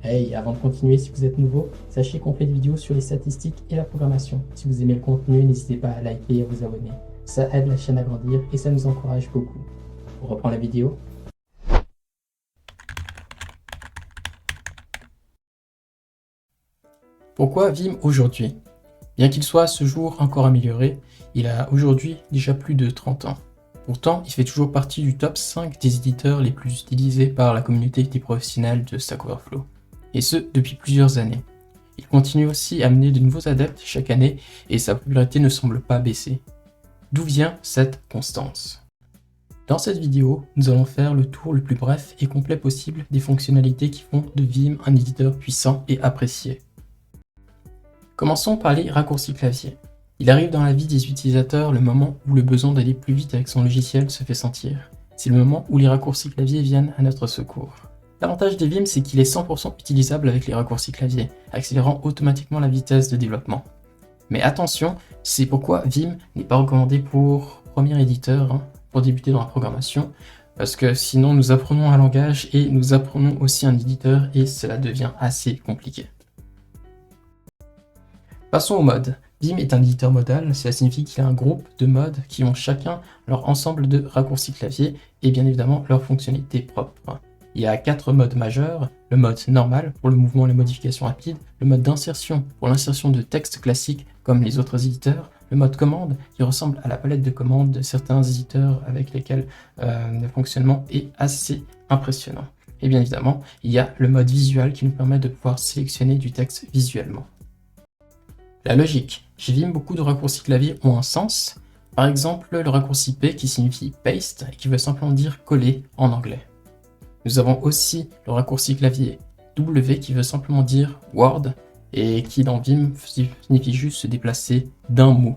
Hey, avant de continuer, si vous êtes nouveau, sachez qu'on fait des vidéos sur les statistiques et la programmation. Si vous aimez le contenu, n'hésitez pas à liker et à vous abonner. Ça aide la chaîne à grandir et ça nous encourage beaucoup. On reprend la vidéo. Pourquoi Vim aujourd'hui? Bien qu'il soit à ce jour encore amélioré, il a aujourd'hui déjà plus de 30 ans. Pourtant, il fait toujours partie du top 5 des éditeurs les plus utilisés par la communauté des professionnels de Stack Overflow. Et ce, depuis plusieurs années. Il continue aussi à amener de nouveaux adeptes chaque année et sa popularité ne semble pas baisser. D'où vient cette constance? Dans cette vidéo, nous allons faire le tour le plus bref et complet possible des fonctionnalités qui font de Vim un éditeur puissant et apprécié. Commençons par les raccourcis clavier. Il arrive dans la vie des utilisateurs le moment où le besoin d'aller plus vite avec son logiciel se fait sentir. C'est le moment où les raccourcis clavier viennent à notre secours. L'avantage de Vim, c'est qu'il est 100% utilisable avec les raccourcis clavier, accélérant automatiquement la vitesse de développement. Mais attention, c'est pourquoi Vim n'est pas recommandé pour premier éditeur, pour débuter dans la programmation, parce que sinon nous apprenons un langage et nous apprenons aussi un éditeur et cela devient assez compliqué. Passons au mode. Vim est un éditeur modal, cela signifie qu'il y a un groupe de modes qui ont chacun leur ensemble de raccourcis clavier et bien évidemment leurs fonctionnalités propres. Il y a 4 modes majeurs, le mode normal pour le mouvement et les modifications rapides, le mode d'insertion pour l'insertion de texte classique comme les autres éditeurs, le mode commande qui ressemble à la palette de commandes de certains éditeurs avec lesquels le fonctionnement est assez impressionnant. Et bien évidemment, il y a le mode visuel qui nous permet de pouvoir sélectionner du texte visuellement. La logique. Chez Vim, beaucoup de raccourcis clavier ont un sens. Par exemple, le raccourci P qui signifie paste et qui veut simplement dire coller en anglais. Nous avons aussi le raccourci clavier W qui veut simplement dire Word et qui dans Vim signifie juste se déplacer d'un mot.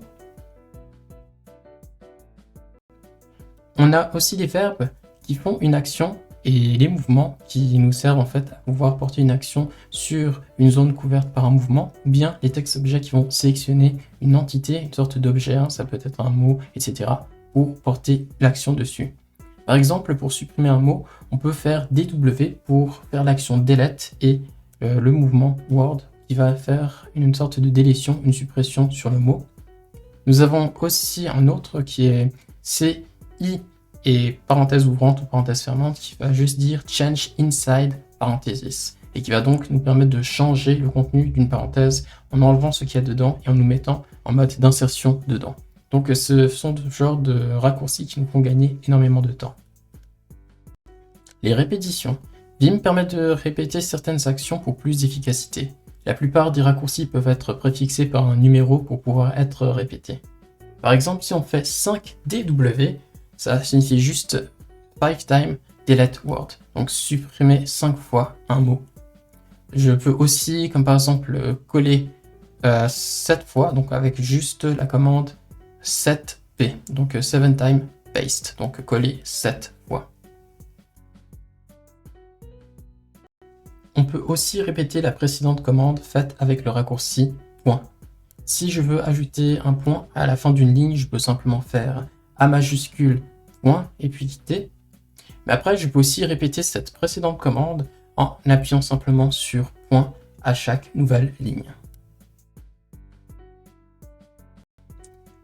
On a aussi les verbes qui font une action et les mouvements qui nous servent en fait à pouvoir porter une action sur une zone couverte par un mouvement, ou bien les textes objets qui vont sélectionner une entité, une sorte d'objet, ça peut être un mot, etc., pour porter l'action dessus. Par exemple, pour supprimer un mot, on peut faire DW pour faire l'action delete et le mouvement word qui va faire une sorte de délétion, une suppression sur le mot. Nous avons aussi un autre qui est CI et parenthèse ouvrante ou parenthèse fermante qui va juste dire change inside parenthesis et qui va donc nous permettre de changer le contenu d'une parenthèse en enlevant ce qu'il y a dedans et en nous mettant en mode d'insertion dedans. Donc ce sont ce genre de raccourcis qui nous font gagner énormément de temps. Les répétitions. Vim permet de répéter certaines actions pour plus d'efficacité. La plupart des raccourcis peuvent être préfixés par un numéro pour pouvoir être répétés. Par exemple, si on fait 5 DW, ça signifie juste 5 times delete word, donc supprimer 5 fois un mot. Je peux aussi, comme par exemple, coller 7 fois, donc avec juste la commande 7p, donc 7 times paste, donc coller 7 fois. On peut aussi répéter la précédente commande faite avec le raccourci point. Si je veux ajouter un point à la fin d'une ligne, je peux simplement faire A majuscule point et puis quitter. Mais après, je peux aussi répéter cette précédente commande en appuyant simplement sur point à chaque nouvelle ligne.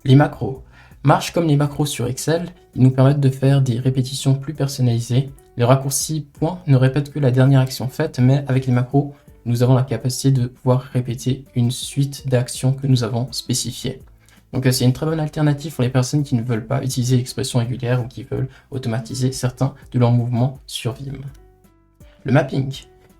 Les macros marchent comme les macros sur Excel, ils nous permettent de faire des répétitions plus personnalisées. Le raccourci point ne répète que la dernière action faite, mais avec les macros, nous avons la capacité de pouvoir répéter une suite d'actions que nous avons spécifiées. Donc c'est une très bonne alternative pour les personnes qui ne veulent pas utiliser l'expression régulière ou qui veulent automatiser certains de leurs mouvements sur Vim. Le mapping.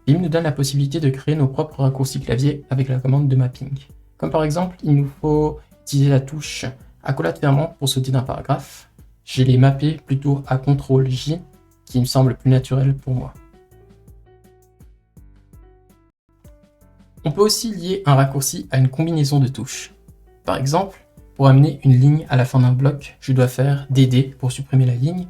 Vim nous donne la possibilité de créer nos propres raccourcis clavier avec la commande de mapping. Comme par exemple, il nous faut utiliser la touche accolade fermante pour sauter d'un paragraphe. Je l'ai mappé plutôt à CTRL-J, qui me semble plus naturel pour moi. On peut aussi lier un raccourci à une combinaison de touches. Par exemple, pour amener une ligne à la fin d'un bloc, je dois faire DD pour supprimer la ligne,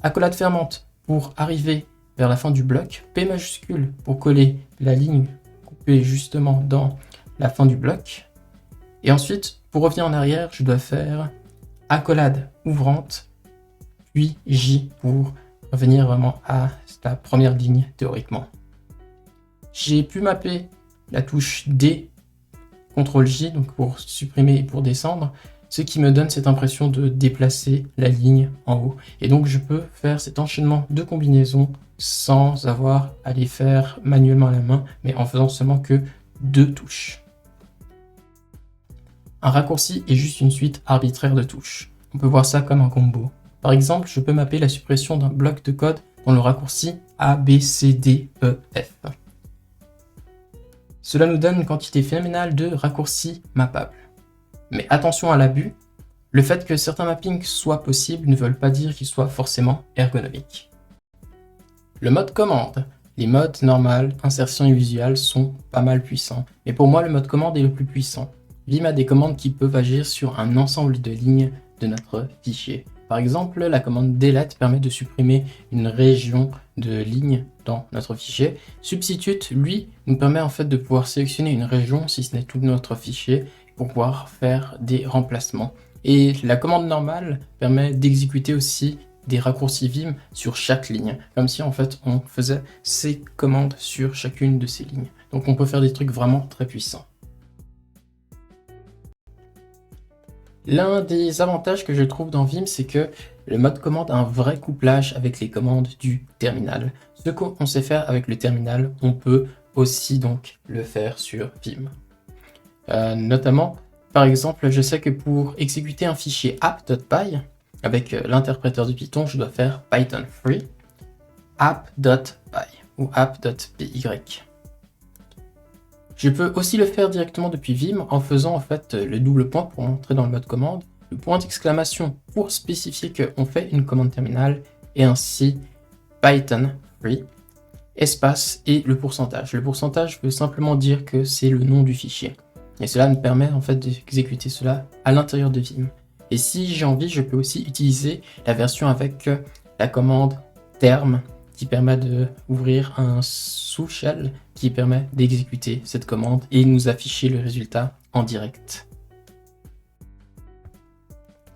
accolade fermante pour arriver vers la fin du bloc, P majuscule pour coller la ligne coupée justement dans la fin du bloc, et ensuite, pour revenir en arrière, je dois faire accolade ouvrante, puis J pour revenir vraiment à la première ligne théoriquement. J'ai pu mapper la touche D, CTRL J, donc pour supprimer et pour descendre, ce qui me donne cette impression de déplacer la ligne en haut. Et donc je peux faire cet enchaînement de combinaisons sans avoir à les faire manuellement à la main, mais en faisant seulement que 2 touches. Un raccourci est juste une suite arbitraire de touches. On peut voir ça comme un combo. Par exemple, je peux mapper la suppression d'un bloc de code dans le raccourci A, B, C, D, E, F. Cela nous donne une quantité phénoménale de raccourcis mappables. Mais attention à l'abus, le fait que certains mappings soient possibles ne veulent pas dire qu'ils soient forcément ergonomiques. Le mode commande. Les modes normal, insertion et visual sont pas mal puissants, mais pour moi le mode commande est le plus puissant. Vim a des commandes qui peuvent agir sur un ensemble de lignes de notre fichier. Par exemple, la commande delete permet de supprimer une région de lignes dans notre fichier. Substitute, lui, nous permet en fait de pouvoir sélectionner une région, si ce n'est tout notre fichier, pour pouvoir faire des remplacements. Et la commande normale permet d'exécuter aussi des raccourcis Vim sur chaque ligne, comme si en fait on faisait ces commandes sur chacune de ces lignes. Donc on peut faire des trucs vraiment très puissants. L'un des avantages que je trouve dans Vim, c'est que le mode commande a un vrai couplage avec les commandes du terminal. Ce qu'on sait faire avec le terminal, on peut aussi donc le faire sur Vim. Notamment, par exemple, je sais que pour exécuter un fichier app.py, avec l'interpréteur de Python, je dois faire python free app.py ou app.py. Je peux aussi le faire directement depuis Vim en faisant en fait le double point pour entrer dans le mode commande, le point d'exclamation pour spécifier qu'on fait une commande terminale et ainsi python free espace et le pourcentage. Le pourcentage veut simplement dire que c'est le nom du fichier et cela me permet en fait d'exécuter cela à l'intérieur de Vim. Et si j'ai envie, je peux aussi utiliser la version avec la commande term qui permet d'ouvrir un sous-shell qui permet d'exécuter cette commande et nous afficher le résultat en direct.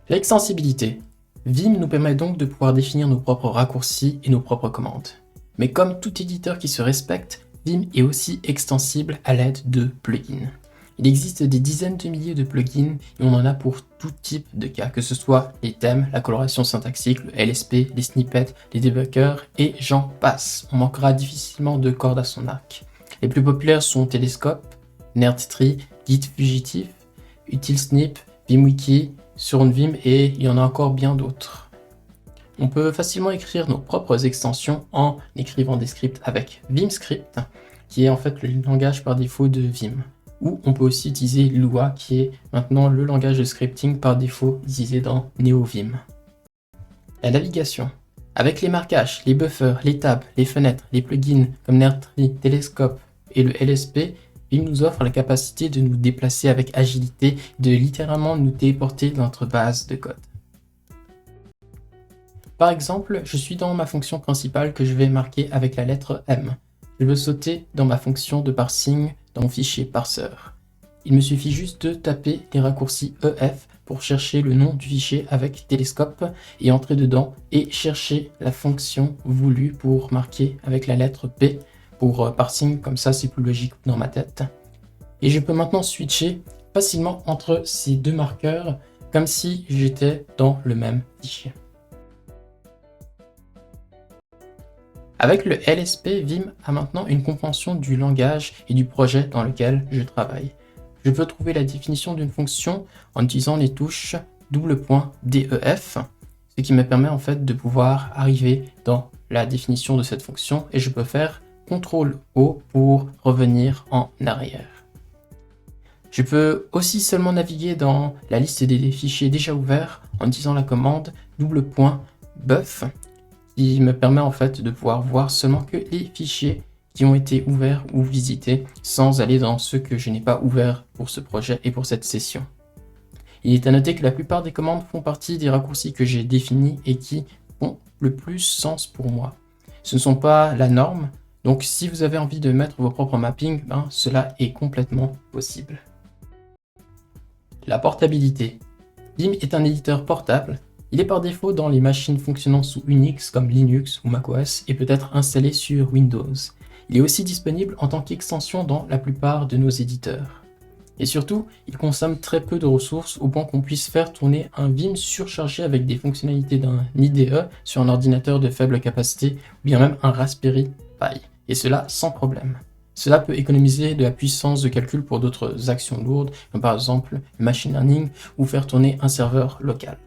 L'extensibilité. Vim nous permet donc de pouvoir définir nos propres raccourcis et nos propres commandes. Mais comme tout éditeur qui se respecte, Vim est aussi extensible à l'aide de plugins. Il existe des dizaines de milliers de plugins et on en a pour tout type de cas, que ce soit les thèmes, la coloration syntaxique, le LSP, les snippets, les debuggers et j'en passe. On manquera difficilement de cordes à son arc. Les plus populaires sont Telescope, Nerdtree, Git Fugitif, Utilsnip, VimWiki, SurroundVim et il y en a encore bien d'autres. On peut facilement écrire nos propres extensions en écrivant des scripts avec VimScript, qui est en fait le langage par défaut de Vim. Ou on peut aussi utiliser Lua, qui est maintenant le langage de scripting par défaut utilisé dans NeoVim. La navigation. Avec les marquages, les buffers, les tabs, les fenêtres, les plugins comme Nerdtree, Telescope et le LSP, Vim nous offre la capacité de nous déplacer avec agilité, de littéralement nous téléporter dans notre base de code. Par exemple, je suis dans ma fonction principale que je vais marquer avec la lettre M. Je veux sauter dans ma fonction de parsing dans mon fichier parseur. Il me suffit juste de taper les raccourcis EF pour chercher le nom du fichier avec Telescope et entrer dedans et chercher la fonction voulue pour marquer avec la lettre P pour parsing, comme ça c'est plus logique dans ma tête. Et je peux maintenant switcher facilement entre ces deux marqueurs comme si j'étais dans le même fichier. Avec le LSP, Vim a maintenant une compréhension du langage et du projet dans lequel je travaille. Je peux trouver la définition d'une fonction en utilisant les touches $DEF, ce qui me permet en fait de pouvoir arriver dans la définition de cette fonction et je peux faire CTRL-O pour revenir en arrière. Je peux aussi seulement naviguer dans la liste des fichiers déjà ouverts en utilisant la commande $buff qui me permet en fait de pouvoir voir seulement que les fichiers qui ont été ouverts ou visités sans aller dans ceux que je n'ai pas ouverts pour ce projet et pour cette session. Il est à noter que la plupart des commandes font partie des raccourcis que j'ai définis et qui font le plus sens pour moi. Ce ne sont pas la norme, donc si vous avez envie de mettre vos propres mappings, cela est complètement possible. La portabilité. Vim est un éditeur portable. Il est par défaut dans les machines fonctionnant sous Unix comme Linux ou macOS et peut être installé sur Windows. Il est aussi disponible en tant qu'extension dans la plupart de nos éditeurs. Et surtout, il consomme très peu de ressources au point qu'on puisse faire tourner un Vim surchargé avec des fonctionnalités d'un IDE sur un ordinateur de faible capacité ou bien même un Raspberry Pi. Et cela sans problème. Cela peut économiser de la puissance de calcul pour d'autres actions lourdes, comme par exemple le machine learning ou faire tourner un serveur local.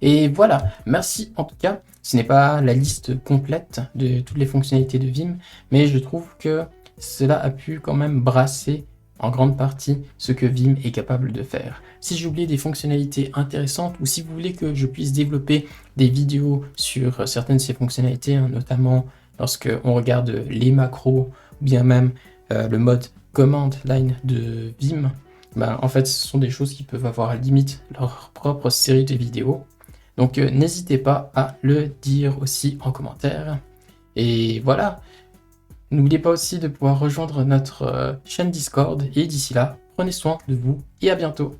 Et voilà, merci en tout cas. Ce n'est pas la liste complète de toutes les fonctionnalités de Vim, mais je trouve que cela a pu quand même brasser en grande partie ce que Vim est capable de faire. Si j'ai oublié des fonctionnalités intéressantes ou si vous voulez que je puisse développer des vidéos sur certaines de ces fonctionnalités, notamment lorsque on regarde les macros ou bien même le mode command line de Vim, en fait ce sont des choses qui peuvent avoir à la limite leur propre série de vidéos. Donc n'hésitez pas à le dire aussi en commentaire. Et voilà. N'oubliez pas aussi de pouvoir rejoindre notre chaîne Discord. Et d'ici là, prenez soin de vous et à bientôt.